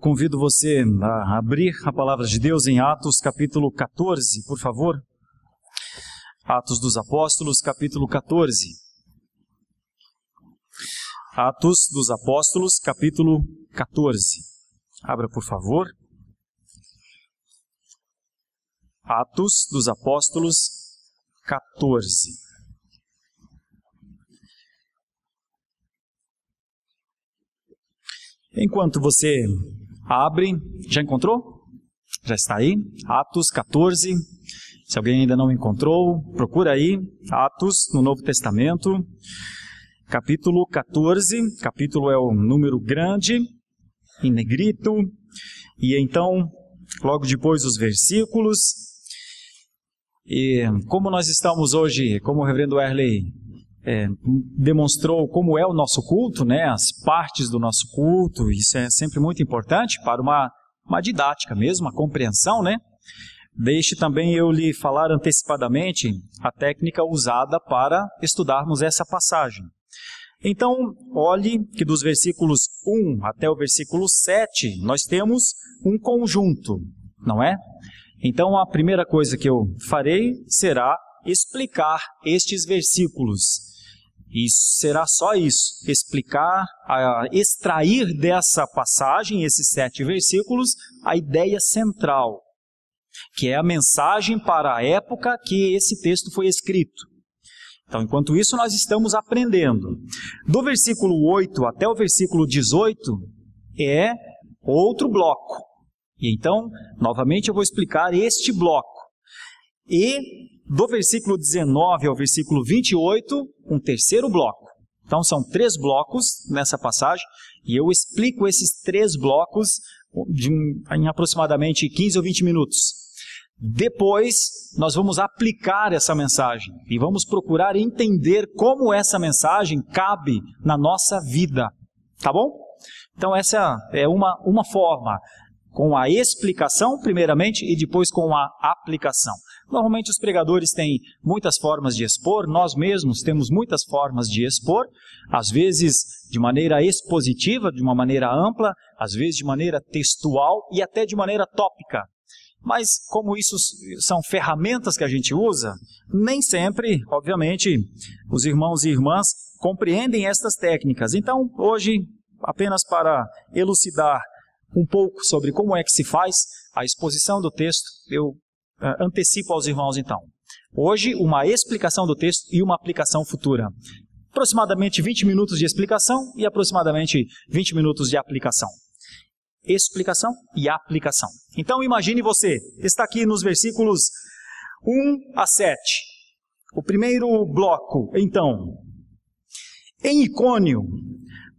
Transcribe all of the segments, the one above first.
convido você a abrir a palavra de Deus em Atos capítulo 14, por favor. Atos dos Apóstolos, capítulo 14. Atos dos Apóstolos, capítulo 14. Abra, por favor. Atos dos Apóstolos, 14. Enquanto você abre, já encontrou? Já está aí? Atos 14. Se alguém ainda não encontrou, procura aí. Atos no Novo Testamento, capítulo 14. Capítulo é o número grande, em negrito. E então, logo depois os versículos. E como nós estamos hoje, como o reverendo Erley demonstrou como é o nosso culto, né? As partes do nosso culto, isso é sempre muito importante para uma didática mesmo, uma compreensão, né? Deixe também eu lhe falar antecipadamente a técnica usada para estudarmos essa passagem. Então, olhe que dos versículos 1 até o versículo 7, nós temos um conjunto, não é? Então, a primeira coisa que eu farei será explicar estes versículos. E será só isso, explicar, extrair dessa passagem, esses 7 versículos, a ideia central, que é a mensagem para a época que esse texto foi escrito. Então, enquanto isso, nós estamos aprendendo. Do versículo 8 até o versículo 18 é outro bloco. E então, novamente, eu vou explicar este bloco. E do versículo 19 ao versículo 28, um terceiro bloco. Então, são 3 blocos nessa passagem, e eu explico esses 3 blocos em aproximadamente 15 ou 20 minutos. Depois, nós vamos aplicar essa mensagem e vamos procurar entender como essa mensagem cabe na nossa vida. Tá bom? Então, essa é uma forma, com a explicação, primeiramente, e depois com a aplicação. Normalmente os pregadores têm muitas formas de expor, nós mesmos temos muitas formas de expor, às vezes de maneira expositiva, de uma maneira ampla, às vezes de maneira textual e até de maneira tópica. Mas como isso são ferramentas que a gente usa, nem sempre, obviamente, os irmãos e irmãs compreendem estas técnicas. Então, hoje, apenas para elucidar um pouco sobre como é que se faz a exposição do texto, eu antecipo aos irmãos então. Hoje, uma explicação do texto e uma aplicação futura. Aproximadamente 20 minutos de explicação e aproximadamente 20 minutos de aplicação. Explicação e aplicação. Então, imagine você, está aqui nos versículos 1 a 7. O primeiro bloco, então. Em Icônio,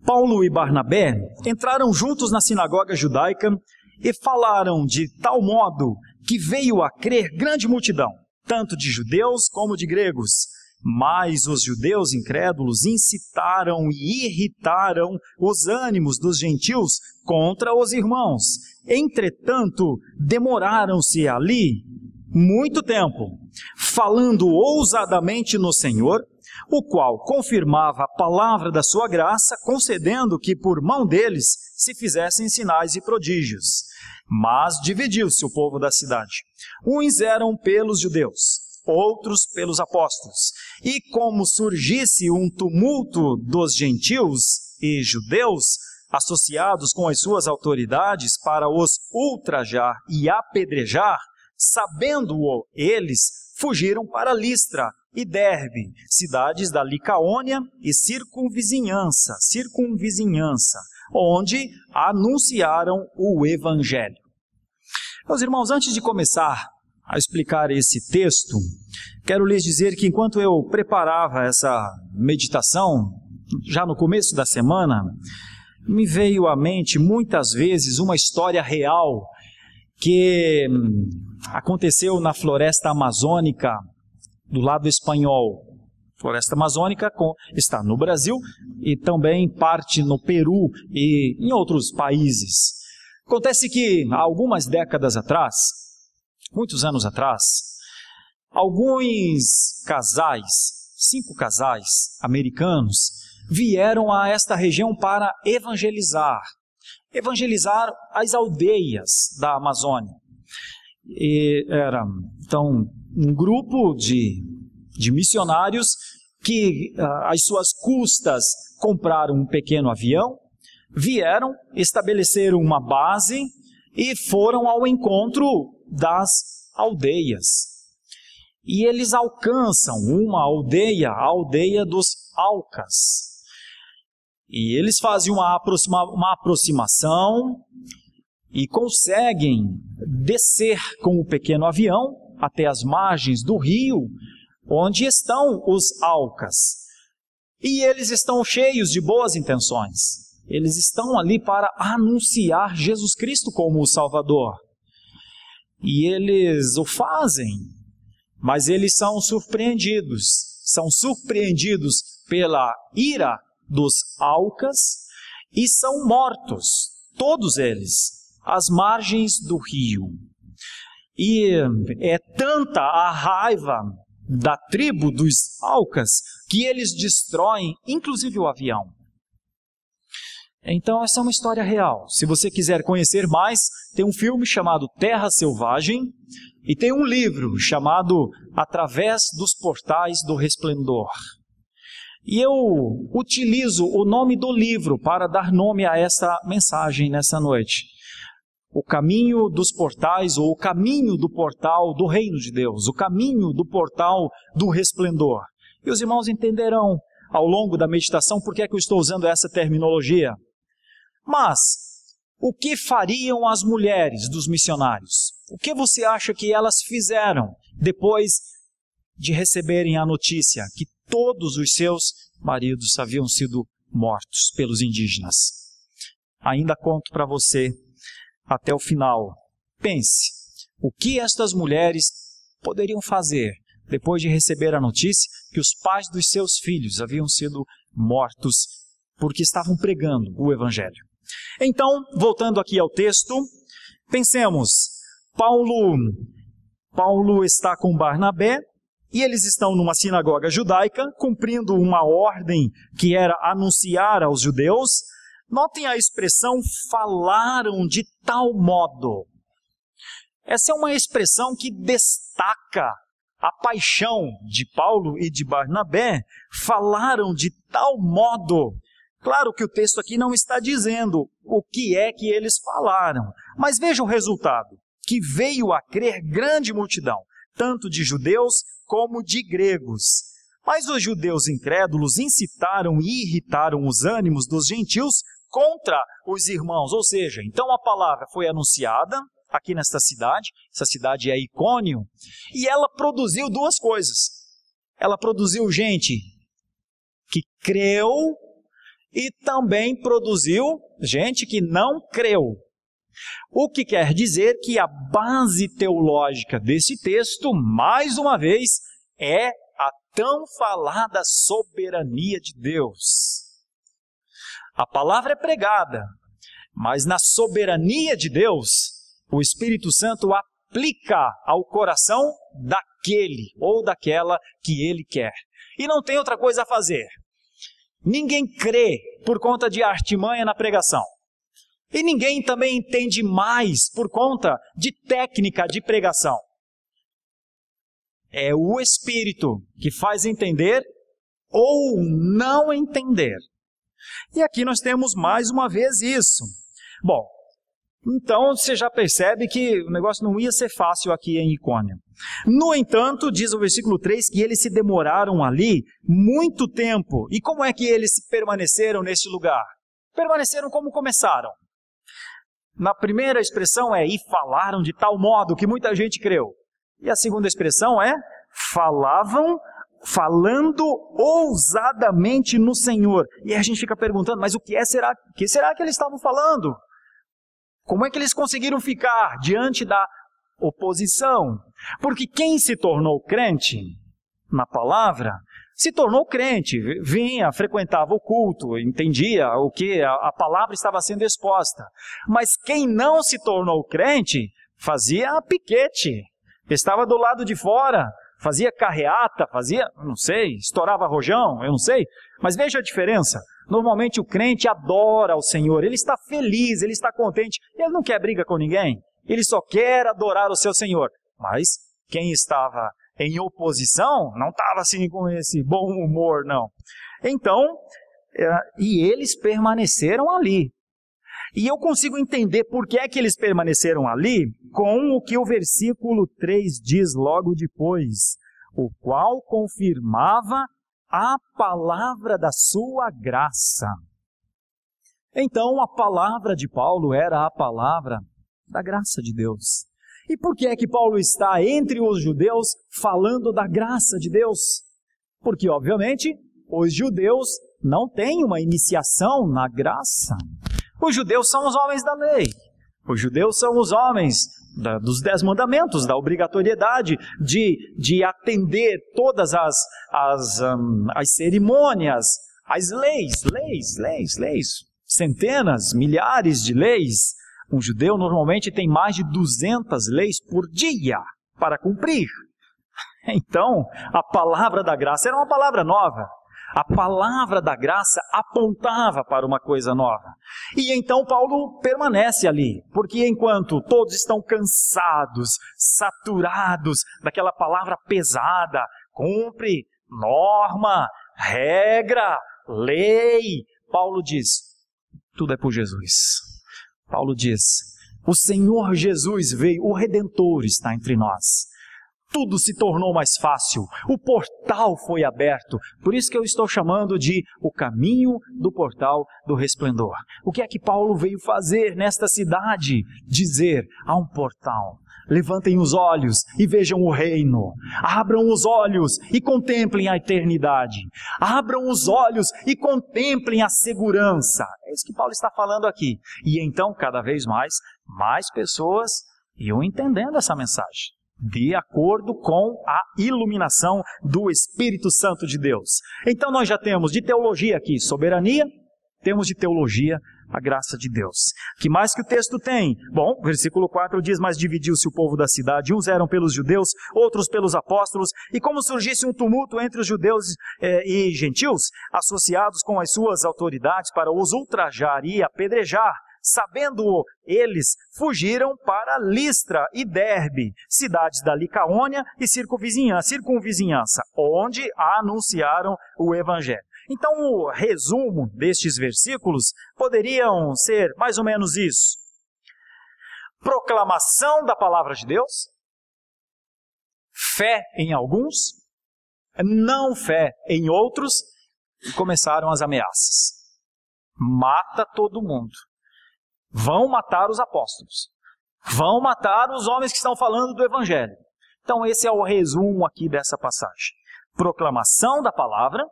Paulo e Barnabé entraram juntos na sinagoga judaica e falaram de tal modo que veio a crer grande multidão, tanto de judeus como de gregos. Mas os judeus incrédulos incitaram e irritaram os ânimos dos gentios contra os irmãos. Entretanto, demoraram-se ali muito tempo, falando ousadamente no Senhor, o qual confirmava a palavra da sua graça, concedendo que por mão deles se fizessem sinais e prodígios. Mas dividiu-se o povo da cidade. Uns eram pelos judeus, outros pelos apóstolos. E como surgisse um tumulto dos gentios e judeus, associados com as suas autoridades para os ultrajar e apedrejar, sabendo-o eles, fugiram para Listra e Derbe, cidades da Licaônia e circunvizinhança, onde anunciaram o Evangelho. Meus irmãos, antes de começar a explicar esse texto, quero lhes dizer que enquanto eu preparava essa meditação, já no começo da semana, me veio à mente muitas vezes uma história real que aconteceu na floresta amazônica do lado espanhol. Floresta amazônica está no Brasil e também parte no Peru e em outros países. Acontece que há algumas décadas atrás, muitos anos atrás, alguns casais, 5 casais americanos, vieram a esta região para evangelizar. evangelizar as aldeias da Amazônia. E era, então, um grupo de missionários que, às suas custas, compraram um pequeno avião, vieram, estabeleceram uma base e foram ao encontro das aldeias. E eles alcançam uma aldeia, a aldeia dos Aucas. E eles fazem uma aproximação e conseguem descer com o pequeno avião até as margens do rio, onde estão os Aucas. E eles estão cheios de boas intenções. Eles estão ali para anunciar Jesus Cristo como o Salvador. E eles o fazem, mas eles são surpreendidos. São surpreendidos pela ira dos Aucas e são mortos, todos eles, às margens do rio. E é tanta a raiva da tribo dos Aucas que eles destroem, inclusive o avião. Então essa é uma história real. Se você quiser conhecer mais, tem um filme chamado Terra Selvagem e tem um livro chamado Através dos Portais do Resplendor. E eu utilizo o nome do livro para dar nome a essa mensagem nessa noite. O caminho dos portais, ou o caminho do portal do reino de Deus, o caminho do portal do resplendor. E os irmãos entenderão ao longo da meditação por que é que eu estou usando essa terminologia. Mas, o que fariam as mulheres dos missionários? O que você acha que elas fizeram depois de receberem a notícia que todos os seus maridos haviam sido mortos pelos indígenas? Ainda conto para você até o final. Pense, o que estas mulheres poderiam fazer depois de receber a notícia que os pais dos seus filhos haviam sido mortos porque estavam pregando o Evangelho? Então, voltando aqui ao texto, pensemos, Paulo está com Barnabé e eles estão numa sinagoga judaica, cumprindo uma ordem que era anunciar aos judeus. Notem a expressão falaram de tal modo. Essa é uma expressão que destaca a paixão de Paulo e de Barnabé. Falaram de tal modo. Claro que o texto aqui não está dizendo o que é que eles falaram, mas veja o resultado, que veio a crer grande multidão, tanto de judeus como de gregos. Mas os judeus incrédulos incitaram e irritaram os ânimos dos gentios contra os irmãos, ou seja, então a palavra foi anunciada aqui nesta cidade, essa cidade é Icônio, e ela produziu duas coisas. Ela produziu gente que creu e também produziu gente que não creu. O que quer dizer que a base teológica desse texto, mais uma vez, é a tão falada soberania de Deus. A palavra é pregada, mas na soberania de Deus, o Espírito Santo aplica ao coração daquele ou daquela que ele quer. E não tem outra coisa a fazer. Ninguém crê por conta de artimanha na pregação. E ninguém também entende mais por conta de técnica de pregação. É o Espírito que faz entender ou não entender. E aqui nós temos mais uma vez isso. Bom, então você já percebe que o negócio não ia ser fácil aqui em Icônio. No entanto, diz o versículo 3 que eles se demoraram ali muito tempo. E como é que eles permaneceram nesse lugar? Permaneceram como começaram. Na primeira expressão é, e falaram de tal modo que muita gente creu. E a segunda expressão é, falando ousadamente no Senhor. E aí a gente fica perguntando, mas o que será que eles estavam falando? Como é que eles conseguiram ficar diante da oposição? Porque quem se tornou crente na palavra, se tornou crente, vinha, frequentava o culto, entendia o que a palavra estava sendo exposta. Mas quem não se tornou crente, fazia piquete, estava do lado de fora, fazia carreata, não sei, estourava rojão, eu não sei. Mas veja a diferença. Normalmente o crente adora o Senhor, ele está feliz, ele está contente, ele não quer briga com ninguém, ele só quer adorar o seu Senhor. Mas quem estava em oposição não estava assim com esse bom humor, não. Então, e eles permaneceram ali. E eu consigo entender por que é que eles permaneceram ali com o que o versículo 3 diz logo depois, o qual confirmava a palavra da sua graça. Então, a palavra de Paulo era a palavra da graça de Deus. E por que é que Paulo está entre os judeus falando da graça de Deus? Porque, obviamente, os judeus não têm uma iniciação na graça. Os judeus são os homens da lei. Os judeus são os homens dos 10 mandamentos, da obrigatoriedade de atender todas as cerimônias, as leis, centenas, milhares de leis. Um judeu normalmente tem mais de 200 leis por dia para cumprir. Então, a palavra da graça era uma palavra nova. A palavra da graça apontava para uma coisa nova. E então Paulo permanece ali, porque enquanto todos estão cansados, saturados daquela palavra pesada, cumpre, norma, regra, lei, Paulo diz, tudo é por Jesus. Paulo diz, o Senhor Jesus veio, o Redentor está entre nós. Tudo se tornou mais fácil, o portal foi aberto, por isso que eu estou chamando de o caminho do portal do resplendor. O que é que Paulo veio fazer nesta cidade? Dizer, há um portal, levantem os olhos e vejam o reino, abram os olhos e contemplem a eternidade, abram os olhos e contemplem a segurança. É isso que Paulo está falando aqui. E então, cada vez mais pessoas iam entendendo essa mensagem, de acordo com a iluminação do Espírito Santo de Deus. Então nós já temos de teologia aqui, soberania, temos de teologia a graça de Deus. Que mais que o texto tem? Bom, versículo 4 diz, mas dividiu-se o povo da cidade, uns eram pelos judeus, outros pelos apóstolos, e como surgisse um tumulto entre os judeus e gentios, associados com as suas autoridades para os ultrajar e apedrejar, sabendo eles, fugiram para Listra e Derbe, cidades da Licaônia e circunvizinhança, onde anunciaram o Evangelho. Então, o resumo destes versículos poderiam ser mais ou menos isso. Proclamação da palavra de Deus, fé em alguns, não fé em outros, e começaram as ameaças. Mata todo mundo. Vão matar os apóstolos. Vão matar os homens que estão falando do Evangelho. Então esse é o resumo aqui dessa passagem. Proclamação da palavra,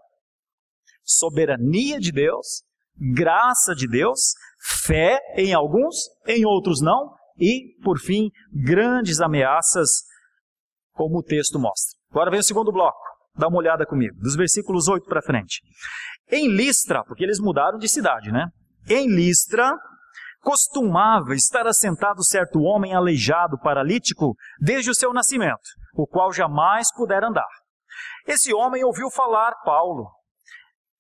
soberania de Deus, graça de Deus, fé em alguns, em outros não, e, por fim, grandes ameaças, como o texto mostra. Agora vem o segundo bloco. Dá uma olhada comigo, dos versículos 8 para frente. Em Listra, porque eles mudaram de cidade, né? Em Listra, costumava estar assentado certo homem aleijado, paralítico, desde o seu nascimento, o qual jamais pudera andar. Esse homem ouviu falar Paulo,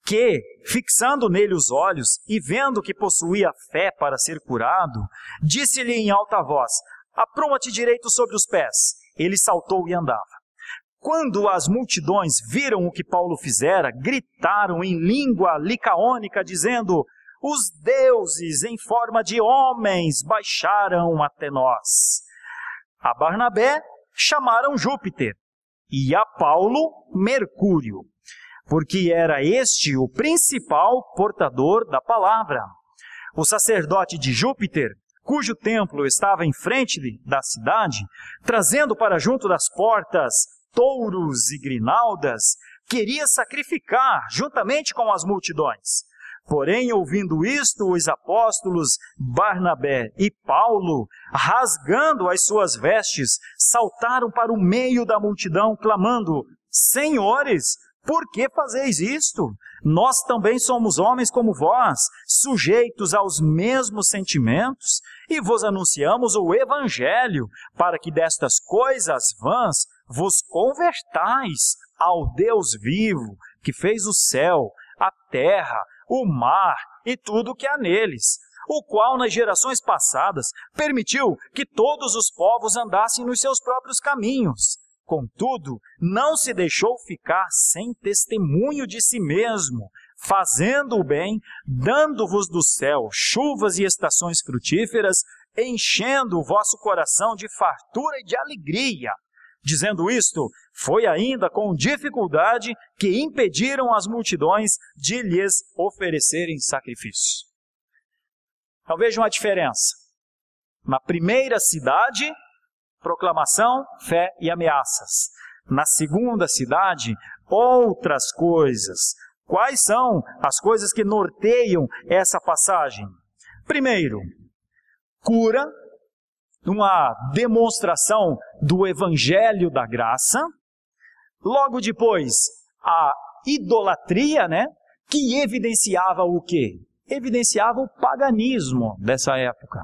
que, fixando nele os olhos e vendo que possuía fé para ser curado, disse-lhe em alta voz, apruma-te direito sobre os pés. Ele saltou e andava. Quando as multidões viram o que Paulo fizera, gritaram em língua licaônica, dizendo, os deuses em forma de homens baixaram até nós. A Barnabé chamaram Júpiter e a Paulo Mercúrio, porque era este o principal portador da palavra. O sacerdote de Júpiter, cujo templo estava em frente da cidade, trazendo para junto das portas touros e grinaldas, queria sacrificar juntamente com as multidões. Porém, ouvindo isto, os apóstolos Barnabé e Paulo, rasgando as suas vestes, saltaram para o meio da multidão, clamando, Senhores, por que fazeis isto? Nós também somos homens como vós, sujeitos aos mesmos sentimentos, e vos anunciamos o Evangelho, para que destas coisas vãs vos convertais ao Deus vivo, que fez o céu, a terra, o mar e tudo o que há neles, o qual nas gerações passadas permitiu que todos os povos andassem nos seus próprios caminhos. Contudo, não se deixou ficar sem testemunho de si mesmo, fazendo o bem, dando-vos do céu chuvas e estações frutíferas, enchendo o vosso coração de fartura e de alegria. Dizendo isto, foi ainda com dificuldade que impediram as multidões de lhes oferecerem sacrifício. Então vejam a diferença. Na primeira cidade, proclamação, fé e ameaças. Na segunda cidade, outras coisas. Quais são as coisas que norteiam essa passagem? Primeiro, cura, uma demonstração do evangelho da graça. Logo depois, a idolatria, que evidenciava o quê? Evidenciava o paganismo dessa época.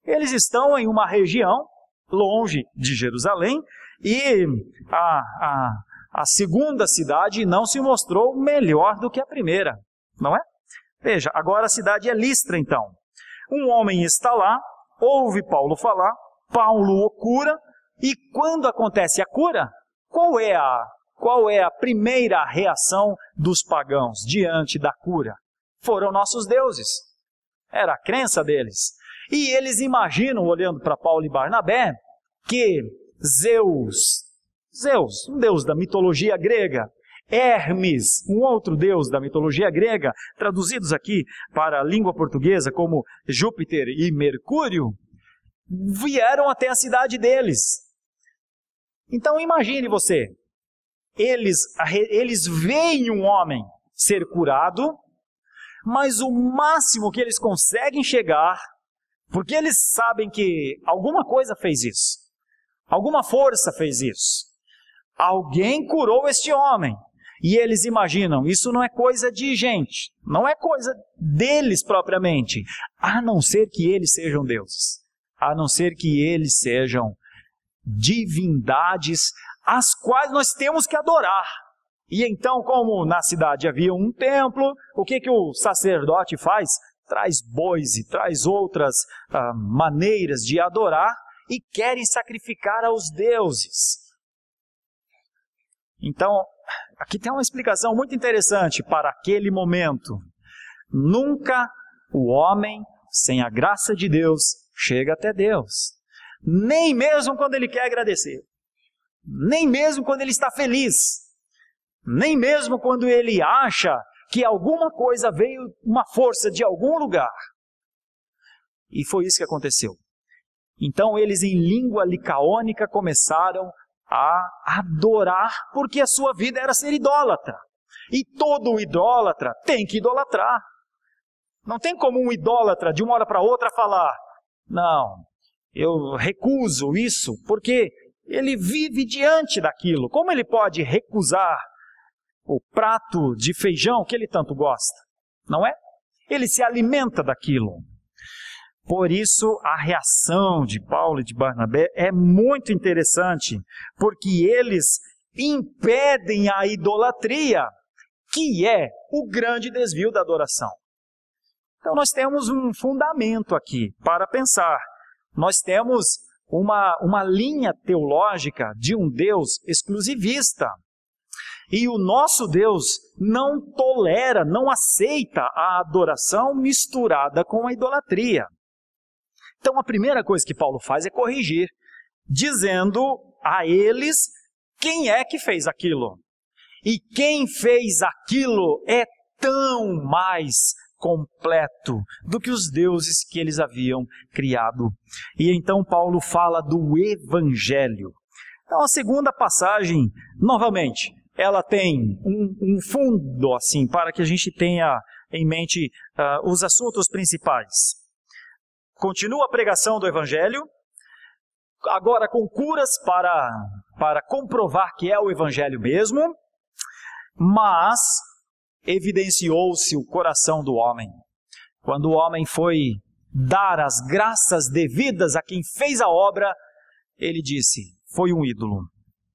Eles estão em uma região longe de Jerusalém e a segunda cidade não se mostrou melhor do que a primeira, não é? Veja, agora a cidade é Listra, então. Um homem está lá, ouve Paulo falar, Paulo o cura, e quando acontece a cura, qual é a primeira reação dos pagãos diante da cura? Foram nossos deuses. Era a crença deles. E eles imaginam, olhando para Paulo e Barnabé, que Zeus, um deus da mitologia grega, Hermes, um outro deus da mitologia grega, traduzidos aqui para a língua portuguesa como Júpiter e Mercúrio, vieram até a cidade deles. Então imagine você, eles veem um homem ser curado, mas o máximo que eles conseguem chegar, porque eles sabem que alguma coisa fez isso, alguma força fez isso, alguém curou este homem, e eles imaginam, isso não é coisa de gente, não é coisa deles propriamente, a não ser que eles sejam deuses, a não ser que eles sejam divindades, as quais nós temos que adorar. E então, como na cidade havia um templo, o que o sacerdote faz? Traz bois e traz outras maneiras de adorar e querem sacrificar aos deuses. Então, aqui tem uma explicação muito interessante para aquele momento. Nunca o homem, sem a graça de Deus, chega até Deus. Nem mesmo quando ele quer agradecer. Nem mesmo quando ele está feliz. Nem mesmo quando ele acha que alguma coisa veio, uma força de algum lugar. E foi isso que aconteceu. Então eles em língua licaônica começaram a adorar, porque a sua vida era ser idólatra. E todo idólatra tem que idolatrar. Não tem como um idólatra de uma hora para outra falar, não, eu recuso isso, porque ele vive diante daquilo. Como ele pode recusar o prato de feijão que ele tanto gosta? Não é? Ele se alimenta daquilo. Por isso, a reação de Paulo e de Barnabé é muito interessante, porque eles impedem a idolatria, que é o grande desvio da adoração. Então, nós temos um fundamento aqui para pensar. Nós temos uma linha teológica de um Deus exclusivista. E o nosso Deus não tolera, não aceita a adoração misturada com a idolatria. Então a primeira coisa que Paulo faz é corrigir, dizendo a eles quem é que fez aquilo. E quem fez aquilo é tão mais completo do que os deuses que eles haviam criado. E então Paulo fala do Evangelho. Então a segunda passagem, novamente, ela tem um fundo assim, para que a gente tenha em mente os assuntos principais. Continua a pregação do Evangelho, agora com curas para comprovar que é o Evangelho mesmo, mas evidenciou-se o coração do homem. Quando o homem foi dar as graças devidas a quem fez a obra, ele disse, foi um ídolo.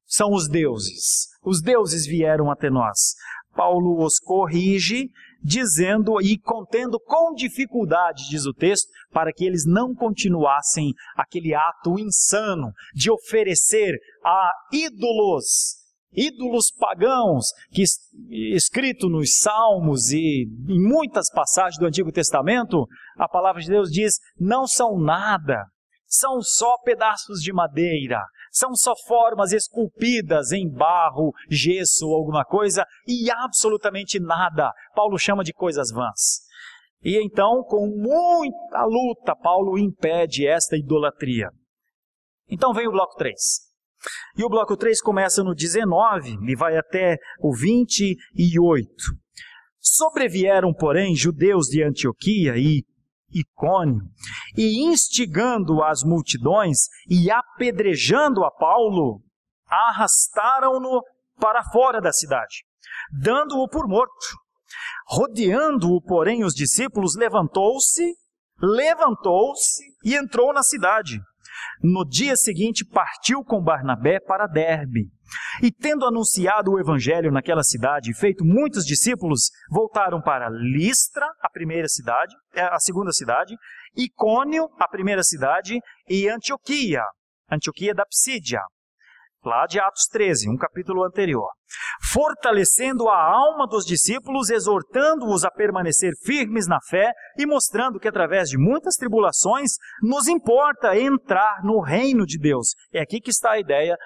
São os deuses. Os deuses vieram até nós. Paulo os corrige, dizendo e contendo com dificuldade, diz o texto, para que eles não continuassem aquele ato insano de oferecer a ídolos pagãos, que escrito nos Salmos e em muitas passagens do Antigo Testamento, a palavra de Deus diz, não são nada, são só pedaços de madeira, são só formas esculpidas em barro, gesso ou alguma coisa, e absolutamente nada. Paulo chama de coisas vãs. E então, com muita luta, Paulo impede esta idolatria. Então vem o bloco 3. E o bloco 3 começa no 19 e vai até o 28. Sobrevieram, porém, judeus de Antioquia e Icônio, e instigando as multidões e apedrejando a Paulo, arrastaram-no para fora da cidade, dando-o por morto. Rodeando-o, porém, os discípulos, levantou-se e entrou na cidade. No dia seguinte partiu com Barnabé para Derbe. E tendo anunciado o evangelho naquela cidade e feito muitos discípulos, voltaram para Listra, a segunda cidade, Icônio, a primeira cidade, e Antioquia da Psídia, lá de Atos 13, um capítulo anterior. Fortalecendo a alma dos discípulos, exortando-os a permanecer firmes na fé e mostrando que através de muitas tribulações nos importa entrar no reino de Deus. É aqui que está a ideia,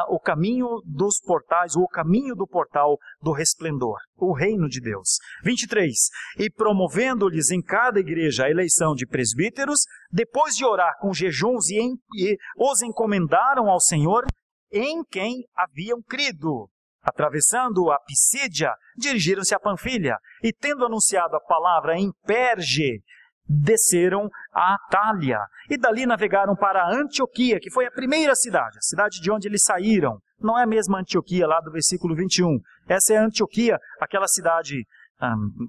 o caminho dos portais, ou o caminho do portal do resplendor, o reino de Deus. 23. E promovendo-lhes em cada igreja a eleição de presbíteros, depois de orar com jejuns e os encomendaram ao Senhor, em quem haviam crido. Atravessando a Psídia, dirigiram-se a Panfilha, e tendo anunciado a palavra em Perge, desceram a Atália, e dali navegaram para Antioquia, que foi a primeira cidade, a cidade de onde eles saíram. Não é a mesma Antioquia lá do versículo 21. Essa é a Antioquia, aquela cidade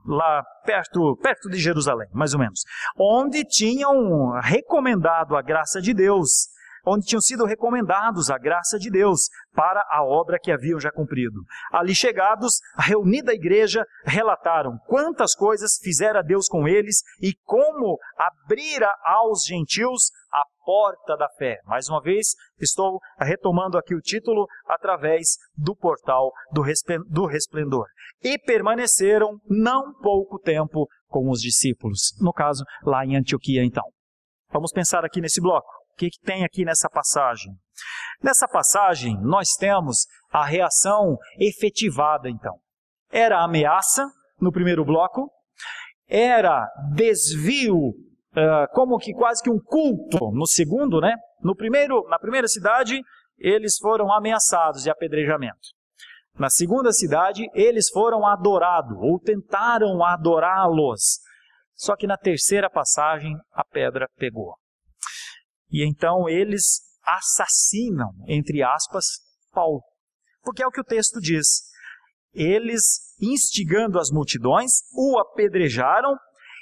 lá perto de Jerusalém, mais ou menos, onde tinham recomendado a graça de Deus, onde tinham sido recomendados a graça de Deus para a obra que haviam já cumprido. Ali chegados, reunida a igreja, relataram quantas coisas fizera Deus com eles e como abrira aos gentios a porta da fé. Mais uma vez, estou retomando aqui o título através do portal do resplendor. E permaneceram não pouco tempo com os discípulos. No caso, lá em Antioquia, então. Vamos pensar aqui nesse bloco. O que tem aqui nessa passagem? Nessa passagem, nós temos a reação efetivada, então. Era ameaça, no primeiro bloco, era desvio, como que quase que um culto, no segundo, né? Na primeira cidade, eles foram ameaçados de apedrejamento. Na segunda cidade, eles foram adorados, ou tentaram adorá-los. Só que na terceira passagem, a pedra pegou. E então eles assassinam, entre aspas, Paulo. Porque é o que o texto diz. Eles, instigando as multidões, o apedrejaram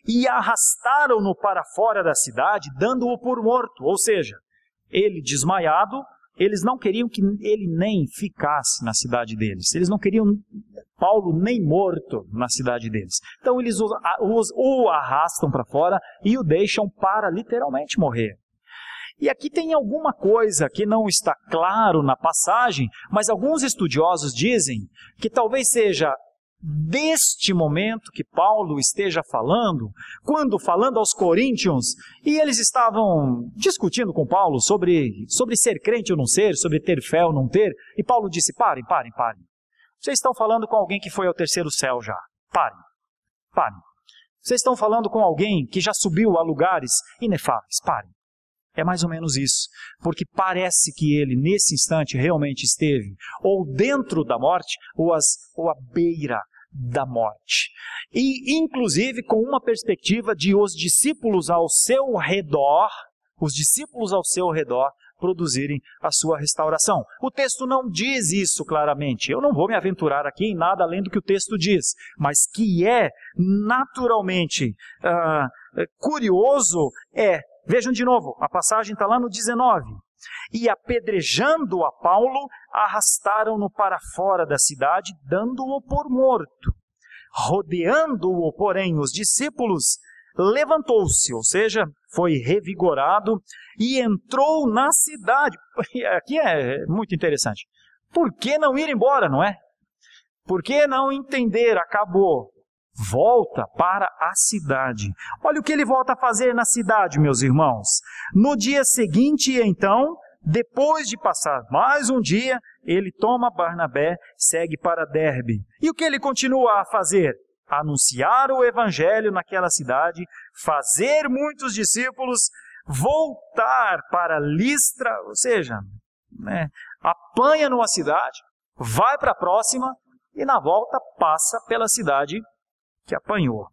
e arrastaram-no para fora da cidade, dando-o por morto. Ou seja, ele desmaiado, eles não queriam que ele nem ficasse na cidade deles. Eles não queriam Paulo nem morto na cidade deles. Então eles o arrastam para fora e o deixam para literalmente morrer. E aqui tem alguma coisa que não está claro na passagem, mas alguns estudiosos dizem que talvez seja deste momento que Paulo esteja falando, quando falando aos coríntios, e eles estavam discutindo com Paulo sobre ser crente ou não ser, sobre ter fé ou não ter, e Paulo disse, parem. Vocês estão falando com alguém que foi ao terceiro céu já. Parem. Vocês estão falando com alguém que já subiu a lugares inefáveis. Parem. É mais ou menos isso, porque parece que ele, nesse instante, realmente esteve ou dentro da morte, ou à beira da morte. E, inclusive, com uma perspectiva de os discípulos ao seu redor, produzirem a sua restauração. O texto não diz isso claramente. Eu não vou me aventurar aqui em nada além do que o texto diz, mas que é naturalmente curioso Vejam de novo, a passagem está lá no 19. e apedrejando a Paulo, arrastaram-no para fora da cidade, dando-o por morto. Rodeando-o, porém, os discípulos, levantou-se, ou seja, foi revigorado e entrou na cidade. Aqui é muito interessante. Por que não ir embora, não é? Por que não entender? Acabou. Volta para a cidade. Olha o que ele volta a fazer na cidade, meus irmãos. No dia seguinte, então, depois de passar mais um dia, ele toma Barnabé, segue para Derbe. E o que ele continua a fazer? Anunciar o evangelho naquela cidade, fazer muitos discípulos, voltar para Listra, ou seja, apanha numa cidade, vai para a próxima e na volta passa pela cidade que apanhou.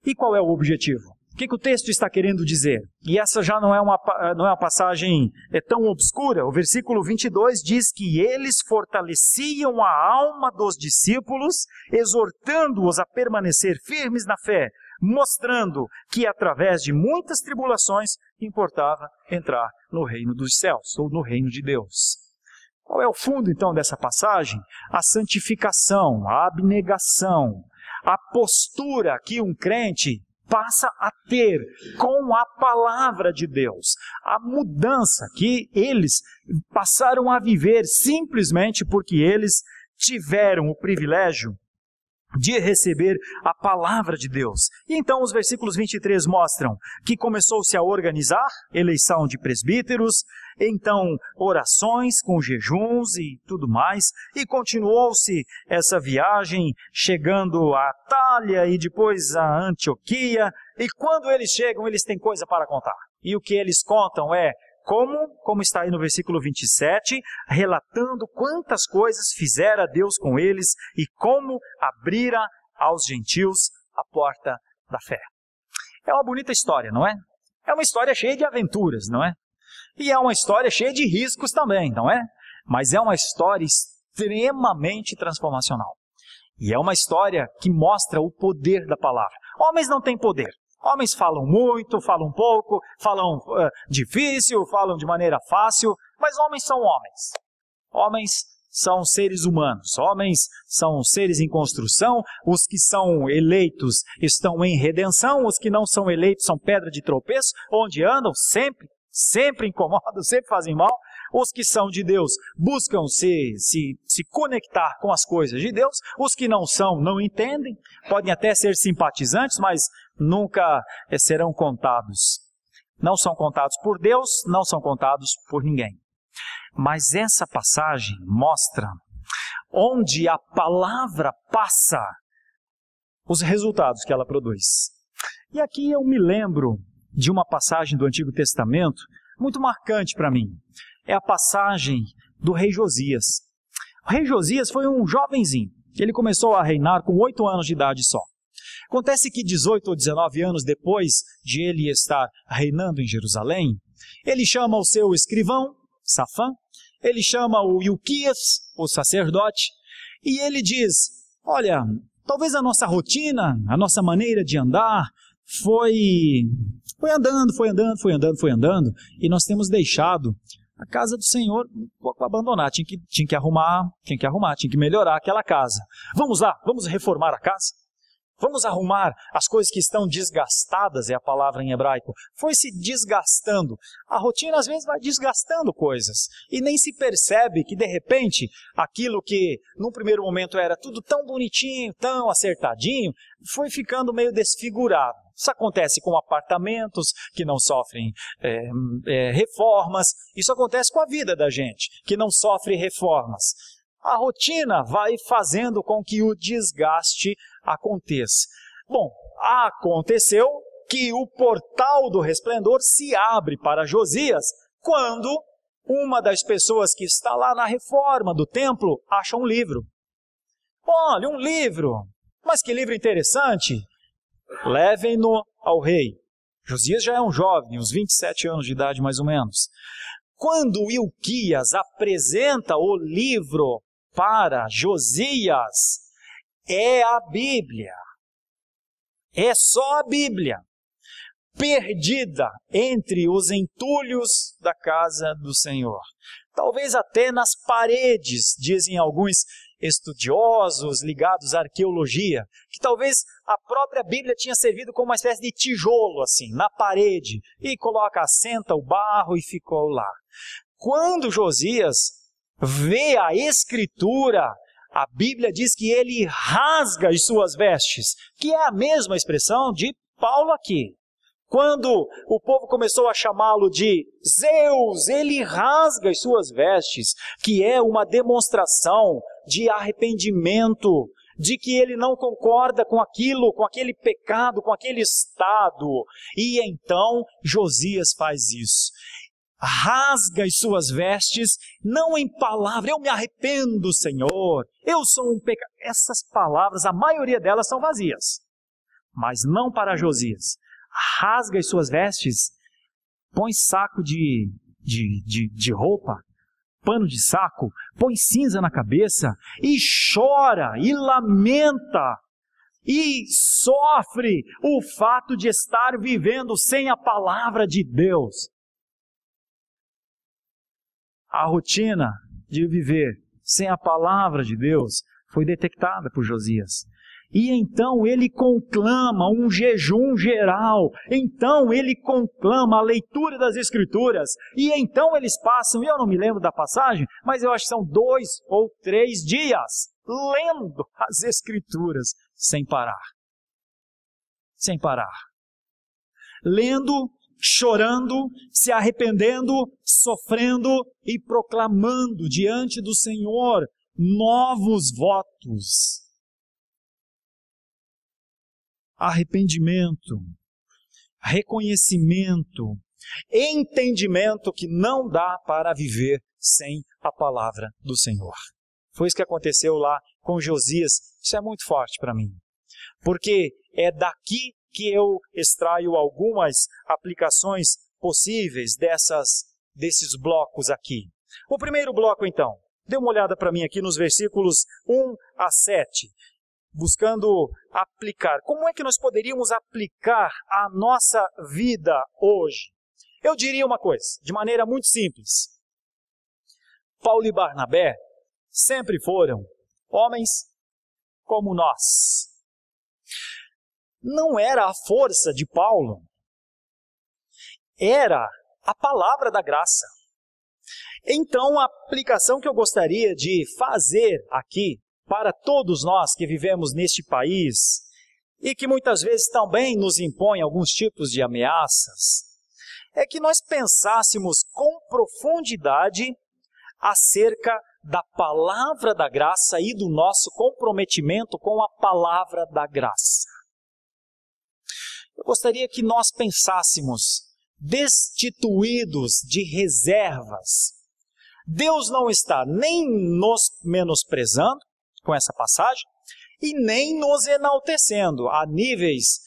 E qual é o objetivo? O que o texto está querendo dizer? E essa já não é uma passagem tão obscura. O versículo 22 diz que eles fortaleciam a alma dos discípulos, exortando-os a permanecer firmes na fé, mostrando que através de muitas tribulações importava entrar no reino dos céus, ou no reino de Deus. Qual é o fundo então dessa passagem? A santificação, a abnegação, a postura que um crente passa a ter com a palavra de Deus, a mudança que eles passaram a viver simplesmente porque eles tiveram o privilégio de receber a palavra de Deus. E então os versículos 23 mostram que começou-se a organizar eleição de presbíteros, então orações com jejuns e tudo mais, e continuou-se essa viagem chegando a Atália e depois a Antioquia, e quando eles chegam eles têm coisa para contar. E o que eles contam é como está aí no versículo 27, relatando quantas coisas fizera Deus com eles e como abrira aos gentios a porta da fé. É uma bonita história, não é? É uma história cheia de aventuras, não é? E é uma história cheia de riscos também, não é? Mas é uma história extremamente transformacional. E é uma história que mostra o poder da palavra. Homens não têm poder. Homens falam muito, falam pouco, falam difícil, falam de maneira fácil, mas homens são homens. Homens são seres humanos, homens são seres em construção, os que são eleitos estão em redenção, os que não são eleitos são pedra de tropeço, onde andam sempre incomodam, sempre fazem mal. Os que são de Deus buscam se conectar com as coisas de Deus. Os que não são, não entendem. Podem até ser simpatizantes, mas nunca serão contados. Não são contados por Deus, não são contados por ninguém. Mas essa passagem mostra onde a palavra passa, os resultados que ela produz. E aqui eu me lembro de uma passagem do Antigo Testamento muito marcante para mim. É a passagem do rei Josias. O rei Josias foi um jovenzinho. Ele começou a reinar com 8 anos de idade só. Acontece que 18 ou 19 anos depois de ele estar reinando em Jerusalém, ele chama o seu escrivão, Safã, ele chama o Ilquias, o sacerdote, e ele diz, olha, talvez a nossa rotina, a nossa maneira de andar foi andando, e nós temos deixado a casa do Senhor um pouco abandonada. Tinha que arrumar, tinha que melhorar aquela casa. Vamos lá, vamos reformar a casa? Vamos arrumar as coisas que estão desgastadas, é a palavra em hebraico. Foi se desgastando. A rotina às vezes vai desgastando coisas. E nem se percebe que de repente aquilo que num primeiro momento era tudo tão bonitinho, tão acertadinho, foi ficando meio desfigurado. Isso acontece com apartamentos que não sofrem reformas. Isso acontece com a vida da gente, que não sofre reformas. A rotina vai fazendo com que o desgaste aconteça. Bom, aconteceu que o portal do resplendor se abre para Josias quando uma das pessoas que está lá na reforma do templo acha um livro. Olha, um livro! Mas que livro interessante! Levem-no ao rei. Josias já é um jovem, uns 27 anos de idade mais ou menos. Quando Ilquias apresenta o livro para Josias, é a Bíblia. É só a Bíblia. perdida entre os entulhos da casa do Senhor. Talvez até nas paredes, dizem alguns estudiosos ligados à arqueologia, que talvez a própria Bíblia tinha servido como uma espécie de tijolo, assim, na parede, e assenta o barro e ficou lá. Quando Josias vê a Escritura, a Bíblia diz que ele rasga as suas vestes, que é a mesma expressão de Paulo aqui. Quando o povo começou a chamá-lo de Zeus, ele rasga as suas vestes, que é uma demonstração de arrependimento, de que ele não concorda com aquilo, com aquele pecado, com aquele estado. E então Josias faz isso. Rasga as suas vestes, não em palavra, eu me arrependo, Senhor, eu sou um pecador. Essas palavras, a maioria delas são vazias, mas não para Josias. Rasga as suas vestes, põe saco de roupa, pano de saco, põe cinza na cabeça e chora e lamenta e sofre o fato de estar vivendo sem a palavra de Deus. A rotina de viver sem a palavra de Deus foi detectada por Josias. E então ele conclama um jejum geral, então ele conclama a leitura das Escrituras, e então eles passam, eu não me lembro da passagem, mas eu acho que são 2 ou 3 dias, lendo as Escrituras, sem parar. Sem parar. Lendo, chorando, se arrependendo, sofrendo e proclamando diante do Senhor novos votos. Arrependimento, reconhecimento, entendimento que não dá para viver sem a palavra do Senhor. Foi isso que aconteceu lá com Josias. Isso é muito forte para mim, porque é daqui que eu extraio algumas aplicações possíveis desses blocos aqui. O primeiro bloco, então, dê uma olhada para mim aqui nos versículos 1 a 7. Buscando aplicar. Como é que nós poderíamos aplicar a nossa vida hoje? Eu diria uma coisa, de maneira muito simples. Paulo e Barnabé sempre foram homens como nós. Não era a força de Paulo, era a palavra da graça. Então, a aplicação que eu gostaria de fazer aqui, para todos nós que vivemos neste país e que muitas vezes também nos impõe alguns tipos de ameaças, é que nós pensássemos com profundidade acerca da palavra da graça e do nosso comprometimento com a palavra da graça. Eu gostaria que nós pensássemos destituídos de reservas. Deus não está nem nos menosprezando com essa passagem, e nem nos enaltecendo a níveis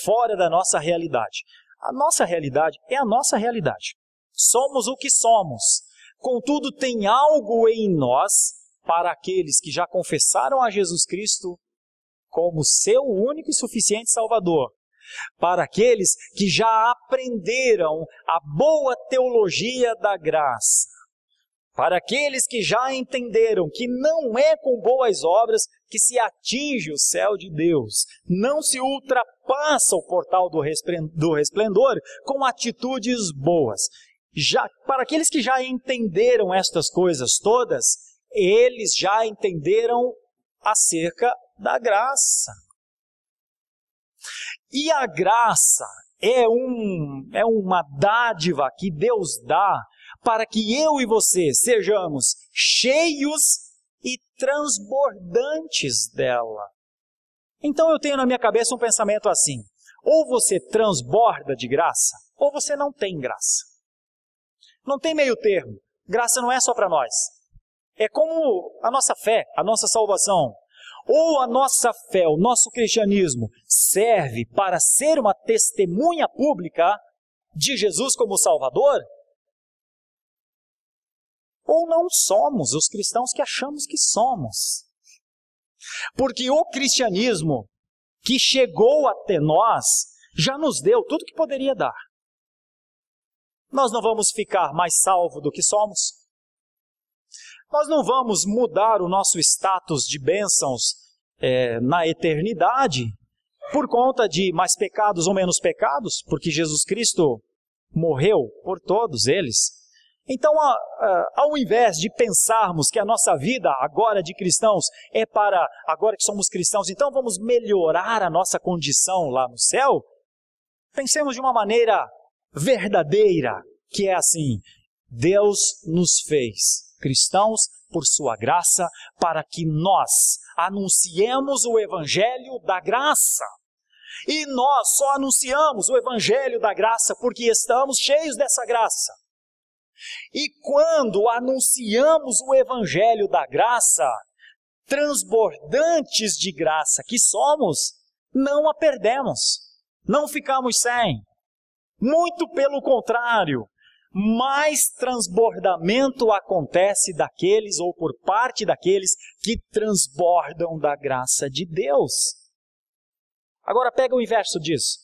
fora da nossa realidade. A nossa realidade é a nossa realidade. Somos o que somos. Contudo, tem algo em nós, para aqueles que já confessaram a Jesus Cristo como seu único e suficiente Salvador, para aqueles que já aprenderam a boa teologia da graça, para aqueles que já entenderam que não é com boas obras que se atinge o céu de Deus, não se ultrapassa o portal do resplendor com atitudes boas. Já, para aqueles que já entenderam estas coisas todas, eles já entenderam acerca da graça. E a graça é uma dádiva que Deus dá para que eu e você sejamos cheios e transbordantes dela. Então eu tenho na minha cabeça um pensamento assim: ou você transborda de graça, ou você não tem graça. Não tem meio termo. Graça não é só para nós. É como a nossa fé, a nossa salvação. Ou a nossa fé, o nosso cristianismo, serve para ser uma testemunha pública de Jesus como Salvador, ou não somos os cristãos que achamos que somos. Porque o cristianismo que chegou até nós já nos deu tudo que poderia dar. Nós não vamos ficar mais salvos do que somos. Nós não vamos mudar o nosso status de bênçãos na eternidade por conta de mais pecados ou menos pecados, porque Jesus Cristo morreu por todos eles. Então, ao invés de pensarmos que a nossa vida agora de cristãos é para, agora que somos cristãos, então vamos melhorar a nossa condição lá no céu, pensemos de uma maneira verdadeira, que é assim: Deus nos fez cristãos por sua graça, para que nós anunciemos o evangelho da graça. E nós só anunciamos o evangelho da graça porque estamos cheios dessa graça. E quando anunciamos o evangelho da graça, transbordantes de graça que somos, não a perdemos, não ficamos sem. Muito pelo contrário, mais transbordamento acontece daqueles ou por parte daqueles que transbordam da graça de Deus. Agora pega o inverso disso.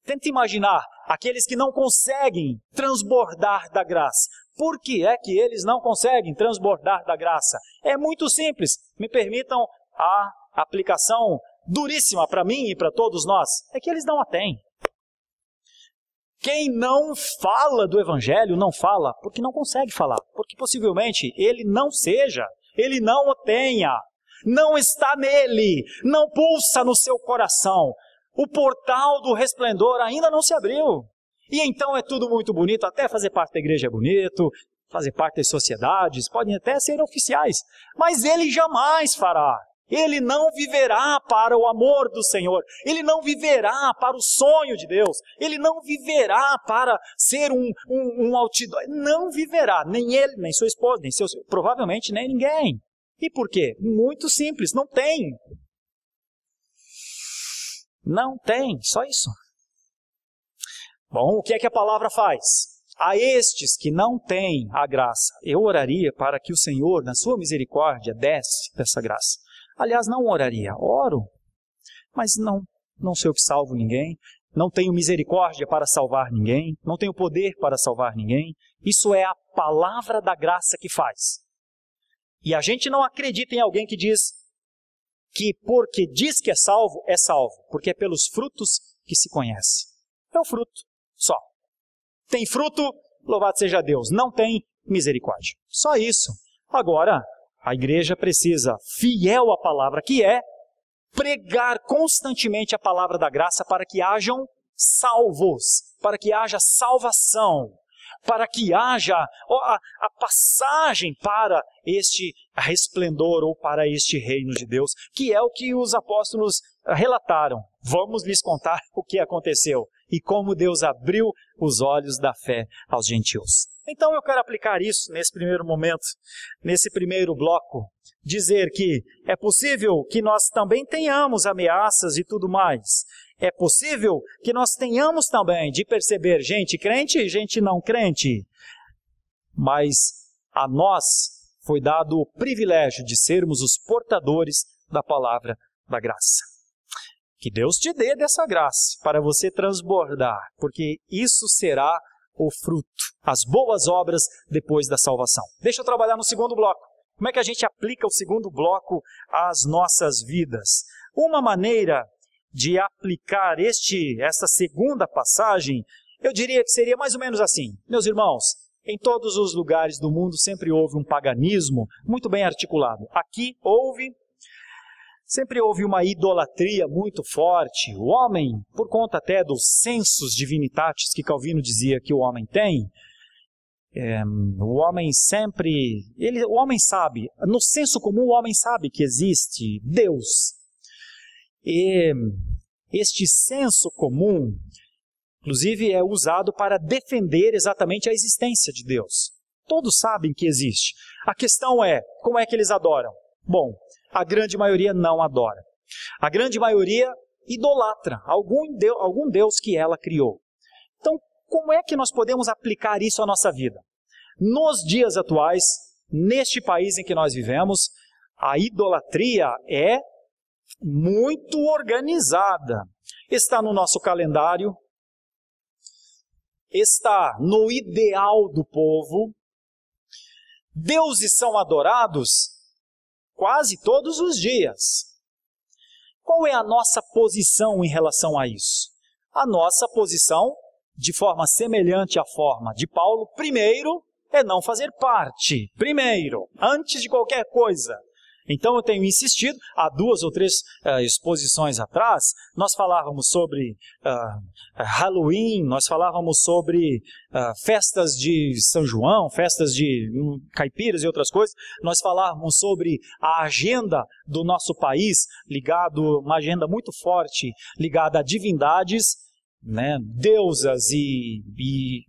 Tenta imaginar aqueles que não conseguem transbordar da graça. Por que é que eles não conseguem transbordar da graça? É muito simples. Me permitam a aplicação duríssima para mim e para todos nós. É que eles não a têm. Quem não fala do evangelho não fala porque não consegue falar. Porque possivelmente ele não seja, ele não o tenha. Não está nele, não pulsa no seu coração. O portal do resplendor ainda não se abriu. E então é tudo muito bonito, até fazer parte da igreja é bonito, fazer parte das sociedades, podem até ser oficiais. Mas ele jamais fará. Ele não viverá para o amor do Senhor. Ele não viverá para o sonho de Deus. Ele não viverá para ser um outdoor. Não viverá, nem ele, nem sua esposa, nem seus, provavelmente nem ninguém. E por quê? Muito simples, não tem. Não tem, só isso. Bom, o que é que a palavra faz? A estes que não têm a graça, eu oraria para que o Senhor, na sua misericórdia, desse dessa graça. Aliás, não oraria, oro, mas não sei o que salvo ninguém, não tenho misericórdia para salvar ninguém, não tenho poder para salvar ninguém. Isso é a palavra da graça que faz. E a gente não acredita em alguém que diz que porque diz que é salvo, porque é pelos frutos que se conhece. É o fruto, só. Tem fruto, louvado seja Deus. Não tem misericórdia. Só isso. Agora, a igreja precisa, fiel à palavra que é, pregar constantemente a palavra da graça para que hajam salvos, para que haja salvação, para que haja a passagem para este resplendor ou para este reino de Deus, que é o que os apóstolos relataram. Vamos lhes contar o que aconteceu e como Deus abriu os olhos da fé aos gentios. Então eu quero aplicar isso nesse primeiro momento, nesse primeiro bloco, dizer que é possível que nós também tenhamos ameaças e tudo mais. É possível que nós tenhamos também de perceber gente crente e gente não crente. Mas a nós foi dado o privilégio de sermos os portadores da palavra da graça. Que Deus te dê dessa graça para você transbordar, porque isso será o fruto, as boas obras depois da salvação. Deixa eu trabalhar no segundo bloco. Como é que a gente aplica o segundo bloco às nossas vidas? Uma maneira de aplicar esta segunda passagem, eu diria que seria mais ou menos assim. Meus irmãos, em todos os lugares do mundo sempre houve um paganismo muito bem articulado. Aqui sempre houve uma idolatria muito forte. O homem, por conta até dos sensus divinitatis que Calvino dizia que o homem tem, o homem sabe, no senso comum o homem sabe que existe Deus. E este senso comum, inclusive, é usado para defender exatamente a existência de Deus. Todos sabem que existe. A questão é, como é que eles adoram? Bom, a grande maioria não adora. A grande maioria idolatra algum Deus que ela criou. Então, como é que nós podemos aplicar isso à nossa vida? Nos dias atuais, neste país em que nós vivemos, a idolatria é muito organizada. está no nosso calendário, está no ideal do povo. Deuses são adorados quase todos os dias. Qual é a nossa posição em relação a isso? A nossa posição, de forma semelhante à forma de Paulo, primeiro, é não fazer parte. Primeiro, antes de qualquer coisa. Então eu tenho insistido, há 2 ou 3 exposições atrás, nós falávamos sobre Halloween, nós falávamos sobre festas de São João, festas de caipiras e outras coisas, nós falávamos sobre a agenda do nosso país, uma agenda muito forte, ligada a divindades, né, deusas e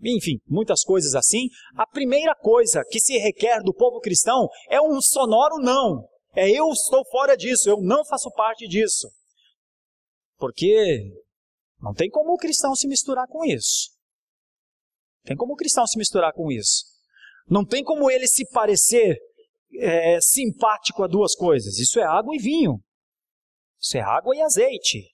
enfim, muitas coisas assim. A primeira coisa que se requer do povo cristão é um sonoro não. Eu estou fora disso, eu não faço parte disso. Porque não tem como o cristão se misturar com isso. Tem como o cristão se misturar com isso. Não tem como ele se parecer simpático a 2 coisas. Isso é água e vinho. Isso é água e azeite.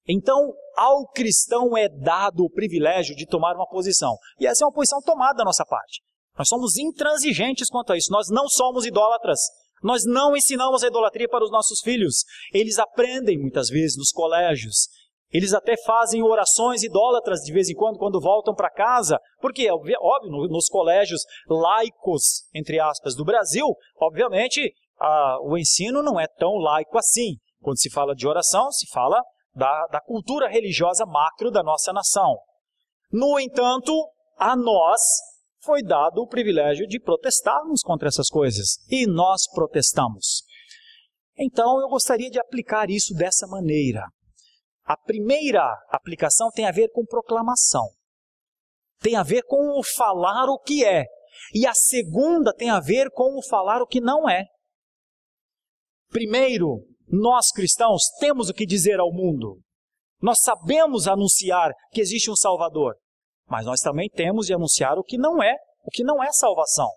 Então, ao cristão é dado o privilégio de tomar uma posição. E essa é uma posição tomada da nossa parte. Nós somos intransigentes quanto a isso. Nós não somos idólatras. Nós não ensinamos a idolatria para os nossos filhos. Eles aprendem muitas vezes nos colégios. Eles até fazem orações idólatras de vez em quando voltam para casa. Porque, óbvio, nos colégios laicos, entre aspas, do Brasil, obviamente, o ensino não é tão laico assim. Quando se fala de oração, se fala da cultura religiosa macro da nossa nação. No entanto, a nós foi dado o privilégio de protestarmos contra essas coisas. E nós protestamos. Então, eu gostaria de aplicar isso dessa maneira. A primeira aplicação tem a ver com proclamação. Tem a ver com o falar o que é. E a segunda tem a ver com o falar o que não é. Primeiro, nós cristãos temos o que dizer ao mundo. Nós sabemos anunciar que existe um Salvador. Mas nós também temos de anunciar o que não é salvação.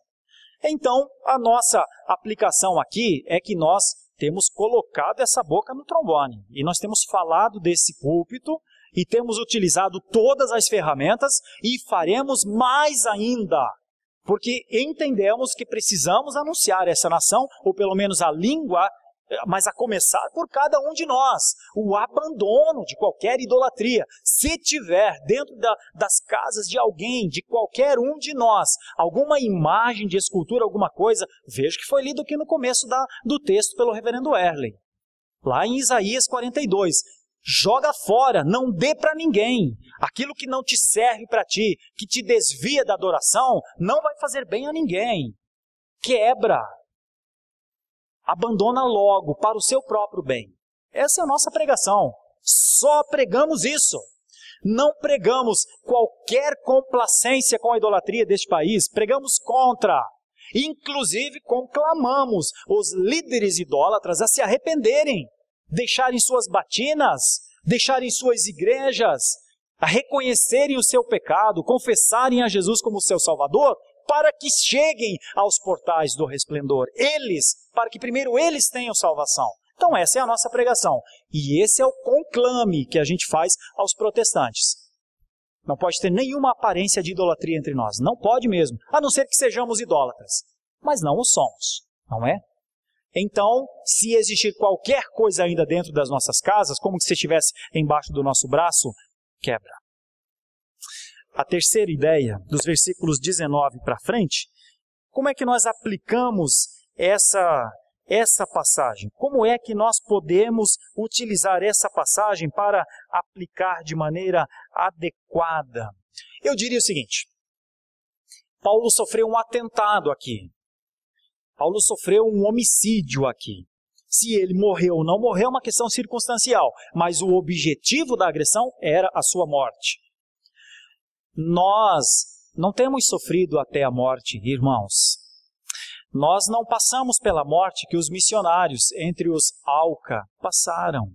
Então, a nossa aplicação aqui é que nós temos colocado essa boca no trombone. E nós temos falado desse púlpito e temos utilizado todas as ferramentas e faremos mais ainda. Porque entendemos que precisamos anunciar essa nação, ou pelo menos a língua, mas a começar por cada um de nós, o abandono de qualquer idolatria. Se tiver dentro das casas de alguém, de qualquer um de nós, alguma imagem de escultura, alguma coisa, veja que foi lido aqui no começo do texto pelo reverendo Erley, lá em Isaías 42. Joga fora, não dê para ninguém. Aquilo que não te serve para ti, que te desvia da adoração, não vai fazer bem a ninguém. Quebra. Abandona logo para o seu próprio bem. Essa é a nossa pregação. Só pregamos isso. Não pregamos qualquer complacência com a idolatria deste país. Pregamos contra. Inclusive conclamamos os líderes idólatras a se arrependerem, deixarem suas batinas, deixarem suas igrejas, a reconhecerem o seu pecado, confessarem a Jesus como seu Salvador, para que cheguem aos portais do resplendor. Para que primeiro eles tenham salvação. Então essa é a nossa pregação. E esse é o conclame que a gente faz aos protestantes. Não pode ter nenhuma aparência de idolatria entre nós. Não pode mesmo, a não ser que sejamos idólatras. Mas não o somos, não é? Então, se existir qualquer coisa ainda dentro das nossas casas, como se estivesse embaixo do nosso braço, quebra. A terceira ideia, dos versículos 19 para frente, como é que nós aplicamos essa passagem? Como é que nós podemos utilizar essa passagem para aplicar de maneira adequada? Eu diria o seguinte: Paulo sofreu um atentado aqui. Paulo sofreu um homicídio aqui. Se ele morreu ou não morreu é uma questão circunstancial, mas o objetivo da agressão era a sua morte. Nós não temos sofrido até a morte, irmãos. Nós não passamos pela morte que os missionários entre os Auca passaram.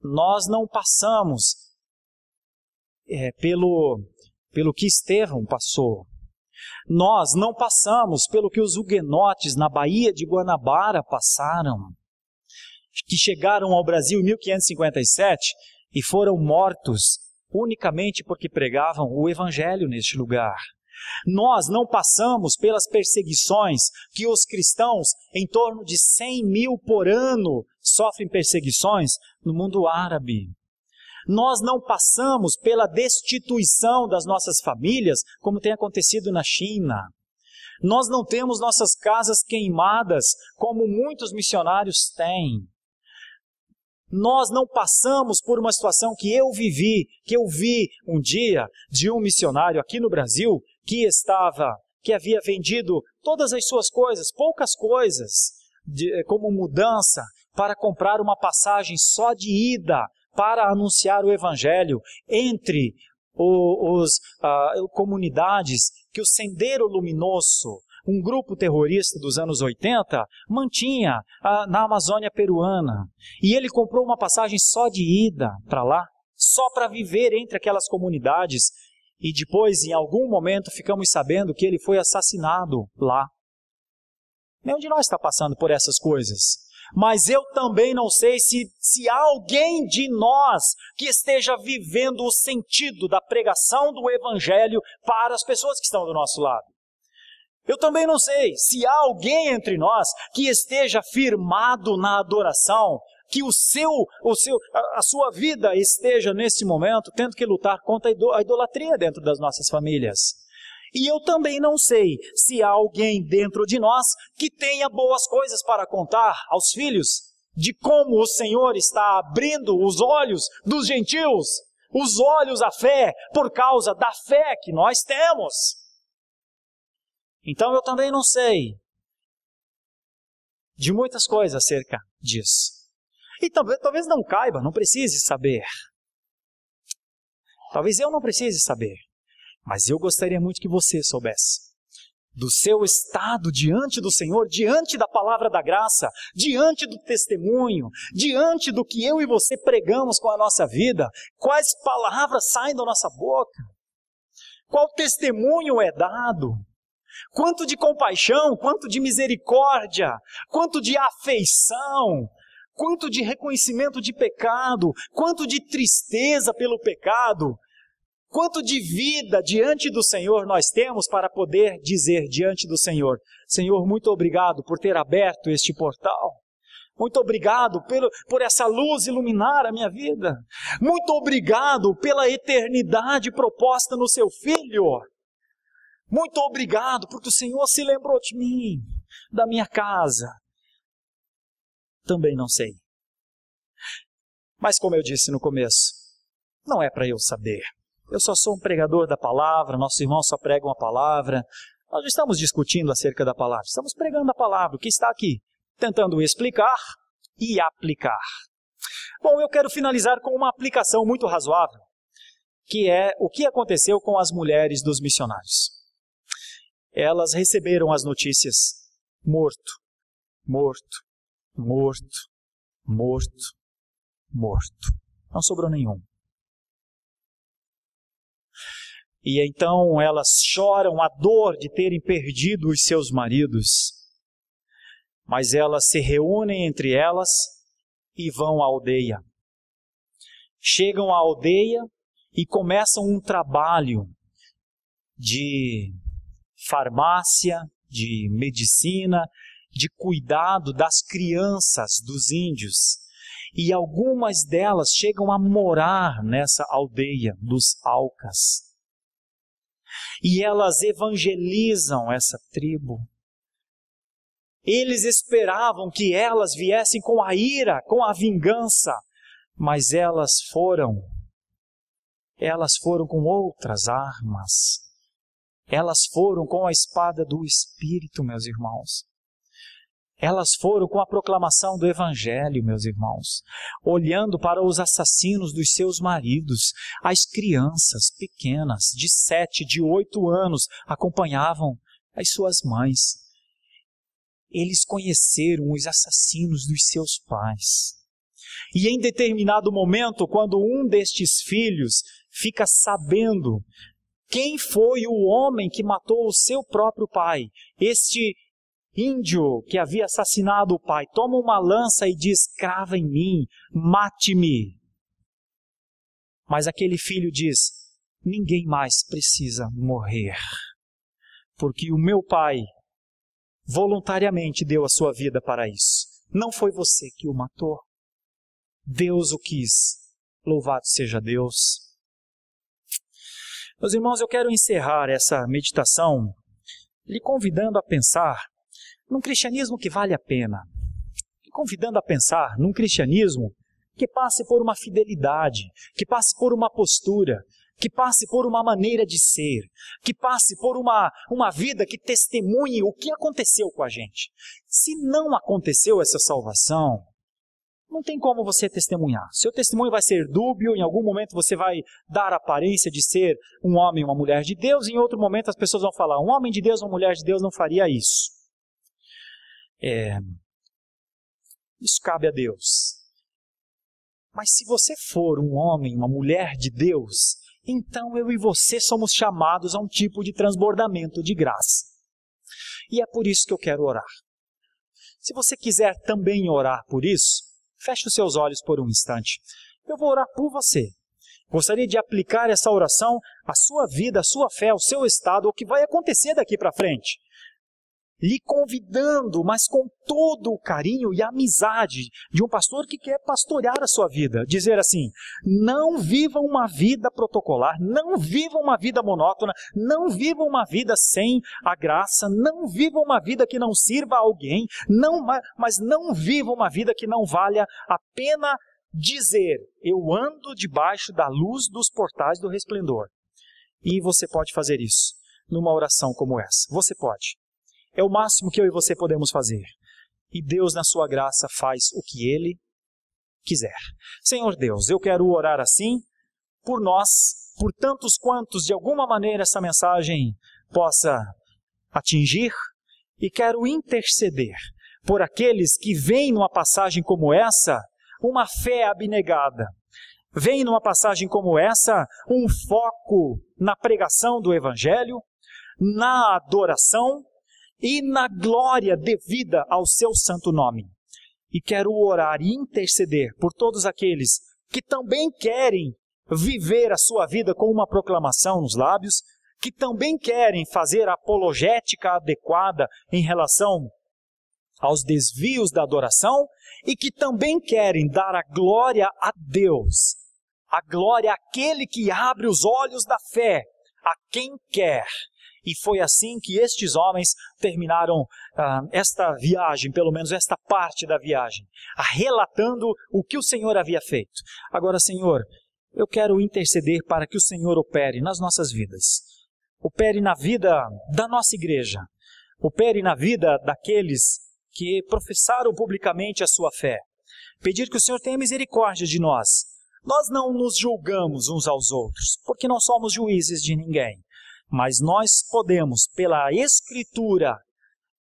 Nós não passamos pelo que Estevão passou. Nós não passamos pelo que os huguenotes na Baía de Guanabara passaram. que chegaram ao Brasil em 1557 e foram mortos unicamente porque pregavam o Evangelho neste lugar. Nós não passamos pelas perseguições que os cristãos, em torno de 100 mil por ano, sofrem perseguições no mundo árabe. Nós não passamos pela destituição das nossas famílias, como tem acontecido na China. Nós não temos nossas casas queimadas, como muitos missionários têm. Nós não passamos por uma situação que eu vi um dia de um missionário aqui no Brasil que havia vendido todas as suas coisas, poucas coisas, como mudança, para comprar uma passagem só de ida para anunciar o Evangelho entre comunidades que o Sendero Luminoso, um grupo terrorista dos anos 80, mantinha na Amazônia peruana. E ele comprou uma passagem só de ida para lá, só para viver entre aquelas comunidades. E depois, em algum momento, ficamos sabendo que ele foi assassinado lá. Nenhum de nós está passando por essas coisas. Mas eu também não sei se há alguém de nós que esteja vivendo o sentido da pregação do Evangelho para as pessoas que estão do nosso lado. Eu também não sei se há alguém entre nós que esteja firmado na adoração, que a sua vida esteja nesse momento tendo que lutar contra a idolatria dentro das nossas famílias. E eu também não sei se há alguém dentro de nós que tenha boas coisas para contar aos filhos de como o Senhor está abrindo os olhos dos gentios, os olhos à fé, por causa da fé que nós temos. Então eu também não sei de muitas coisas acerca disso. E talvez não caiba, não precise saber. Talvez eu não precise saber. Mas eu gostaria muito que você soubesse do seu estado diante do Senhor, diante da palavra da graça, diante do testemunho, diante do que eu e você pregamos com a nossa vida, quais palavras saem da nossa boca, qual testemunho é dado, quanto de compaixão, quanto de misericórdia, quanto de afeição, quanto de reconhecimento de pecado, quanto de tristeza pelo pecado, quanto de vida diante do Senhor nós temos para poder dizer diante do Senhor: Senhor, muito obrigado por ter aberto este portal. Muito obrigado por essa luz iluminar a minha vida. Muito obrigado pela eternidade proposta no seu Filho. Muito obrigado porque o Senhor se lembrou de mim, da minha casa. Também não sei. Mas como eu disse no começo, não é para eu saber. Eu só sou um pregador da palavra, nossos irmãos só pregam a palavra. Nós não estamos discutindo acerca da palavra, estamos pregando a palavra, o que está aqui, tentando explicar e aplicar. Bom, eu quero finalizar com uma aplicação muito razoável, que é o que aconteceu com as mulheres dos missionários. Elas receberam as notícias: morto, morto, morto, morto, morto. Não sobrou nenhum. E então elas choram a dor de terem perdido os seus maridos. Mas elas se reúnem entre elas e vão à aldeia. Chegam à aldeia e começam um trabalho de farmácia, de medicina, de cuidado das crianças dos índios. E algumas delas chegam a morar nessa aldeia dos Aucas. E elas evangelizam essa tribo. Eles esperavam que elas viessem com a ira, com a vingança, mas elas foram com outras armas. Elas foram com a espada do Espírito, meus irmãos. Elas foram com a proclamação do Evangelho, meus irmãos, olhando para os assassinos dos seus maridos. As crianças pequenas, de 7, de 8 anos, acompanhavam as suas mães. Eles conheceram os assassinos dos seus pais. E em determinado momento, quando um destes filhos fica sabendo quem foi o homem que matou o seu próprio pai, este índio que havia assassinado o pai toma uma lança e diz: crava em mim, mate-me. Mas aquele filho diz: ninguém mais precisa morrer, porque o meu pai voluntariamente deu a sua vida para isso. Não foi você que o matou. Deus o quis. Louvado seja Deus. Meus irmãos, eu quero encerrar essa meditação lhe convidando a pensar num cristianismo que vale a pena. Lhe convidando a pensar num cristianismo que passe por uma fidelidade, que passe por uma postura, que passe por uma maneira de ser, que passe por uma vida que testemunhe o que aconteceu com a gente. Se não aconteceu essa salvação, não tem como você testemunhar. Seu testemunho vai ser dúbio, em algum momento você vai dar a aparência de ser um homem e uma mulher de Deus, em outro momento as pessoas vão falar: um homem de Deus, uma mulher de Deus não faria isso. Isso cabe a Deus. Mas se você for um homem, uma mulher de Deus, então eu e você somos chamados a um tipo de transbordamento de graça. E é por isso que eu quero orar. Se você quiser também orar por isso, feche os seus olhos por um instante. Eu vou orar por você. Gostaria de aplicar essa oração à sua vida, à sua fé, ao seu estado, ao que vai acontecer daqui para frente. Lhe convidando, mas com todo o carinho e a amizade de um pastor que quer pastorear a sua vida. Dizer assim: não viva uma vida protocolar, não viva uma vida monótona, não viva uma vida sem a graça, não viva uma vida que não sirva a alguém, mas não viva uma vida que não valha a pena dizer: eu ando debaixo da luz dos portais do resplendor. E você pode fazer isso numa oração como essa. Você pode. É o máximo que eu e você podemos fazer. E Deus, na sua graça, faz o que Ele quiser. Senhor Deus, eu quero orar assim por nós, por tantos quantos de alguma maneira essa mensagem possa atingir, e quero interceder por aqueles que veem numa passagem como essa uma fé abnegada. Veem numa passagem como essa um foco na pregação do Evangelho, na adoração e na glória devida ao seu santo nome. E quero orar e interceder por todos aqueles que também querem viver a sua vida com uma proclamação nos lábios, que também querem fazer a apologética adequada em relação aos desvios da adoração, e que também querem dar a glória a Deus, a glória àquele que abre os olhos da fé, a quem quer. E foi assim que estes homens terminaram esta viagem, pelo menos esta parte da viagem, relatando o que o Senhor havia feito. Agora, Senhor, eu quero interceder para que o Senhor opere nas nossas vidas. Opere na vida da nossa igreja. Opere na vida daqueles que professaram publicamente a sua fé. Pedir que o Senhor tenha misericórdia de nós. Nós não nos julgamos uns aos outros, porque não somos juízes de ninguém. Mas nós podemos, pela Escritura,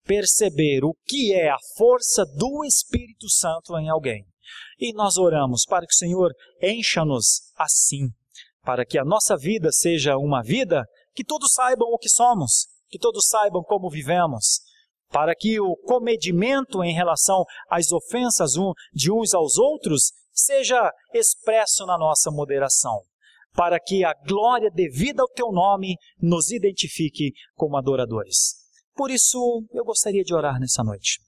perceber o que é a força do Espírito Santo em alguém. E nós oramos para que o Senhor encha-nos assim, para que a nossa vida seja uma vida que todos saibam o que somos, que todos saibam como vivemos, para que o comedimento em relação às ofensas de uns aos outros seja expresso na nossa moderação, para que a glória devida ao Teu nome nos identifique como adoradores. Por isso, eu gostaria de orar nessa noite,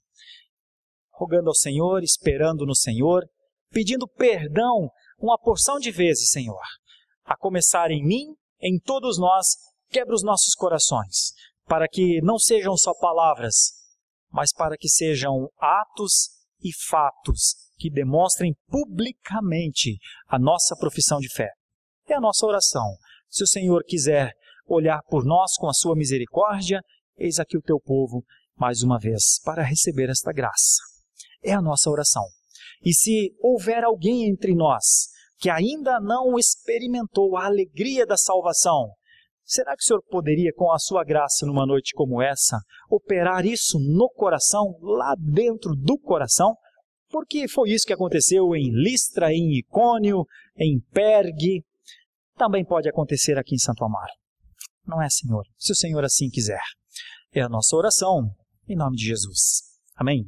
rogando ao Senhor, esperando no Senhor, pedindo perdão uma porção de vezes, Senhor, a começar em mim, em todos nós. Quebra os nossos corações, para que não sejam só palavras, mas para que sejam atos e fatos que demonstrem publicamente a nossa profissão de fé. É a nossa oração. Se o Senhor quiser olhar por nós com a sua misericórdia, eis aqui o teu povo, mais uma vez, para receber esta graça. É a nossa oração. E se houver alguém entre nós que ainda não experimentou a alegria da salvação, será que o Senhor poderia, com a sua graça numa noite como essa, operar isso no coração, lá dentro do coração? Porque foi isso que aconteceu em Listra, em Icônio, em Pergue. Também pode acontecer aqui em Santo Amaro. Não é, Senhor? Se o Senhor assim quiser. É a nossa oração, em nome de Jesus. Amém.